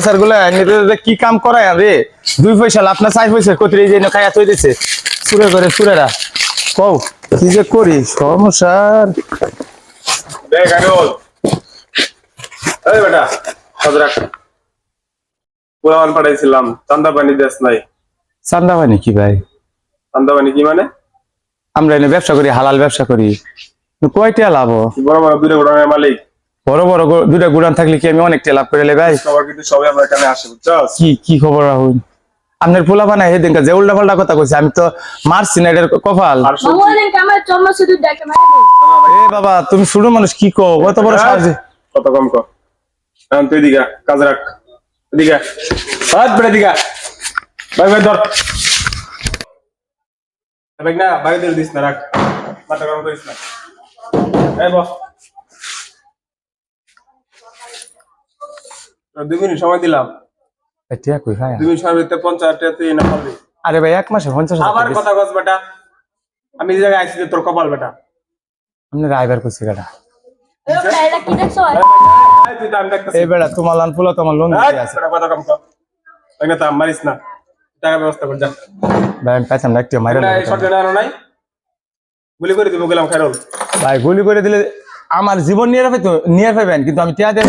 sir গুলা কি কাম করায় রে 2 পয়সা লাভ না 4 পয়সা কতরি যে খাইয়া থই দিছে সুরে করে সুরেরা কও কি যে করি সমস্যার দেখ আনোল এই বেটা হযরত পুরান পাঠাইছিলাম চান্দা পানি দেশ নাই চান্দা মানে কি ভাই চান্দা পানি কি মানে আমরা এনে ব্যবসা করি হালাল ব্যবসা করি কয়টা লাভ বড় বড় দুটো গোডাউনের মালিক বড় বড় দুটা গুড়ান থাকলে কি আমি অনেকটা লাভ করে লে ভাই সবার কিন্তু সবাই আমার এখানে আসে বুঝছস কি কি খবর রাহুল আপনার পোলা বানাই হেদিন যে উল্টা পাল্টা কথা কইছে আমি তো মারছি না এর কপাল আর শুনছি মামুনের কামার চম্মা শুধু দেখে মারে এ বাবা তুমি শুনো মানুষ কি কও কত বড় সাহায্য কত কম কর এখন তুই দিগা কাজ রাখ দিগা হাত বেড়ে দিগা ভাই ভাই ধর দেখ না বাইরে দিল দিস না রাখ মাথা গরম করিস না এই বস 2 মিনিট সময় দিলাম এটা কই ভাই 2 মিনিট সময় দিতে 50 টাকা তুই না পারবি আরে ভাই এক মাসে 50,000 আবার কথা কস বেটা আমি যে জায়গায় আইছি তোর কপাল বেটা আপনি রাইবার কইছি গাড়া ও ডায়লগ কি দেখছো এই তুই দাম দেখতেছিস এই বেড়া তোমার লান পোলা তোমার লোন দিতে আছে কথা কম কর তাই না তাম মারিস না টাকা ব্যবস্থা কর যা ভাই আমি পাইতাম না একটু মাইরা এই শর্টগান আনো নাই গুলি করে দিব গেলাম খাইরুল ভাই গুলি করে দিলে আমার জীবন নিয়ে পাইবেন কিন্তু আমি টিয়া দেব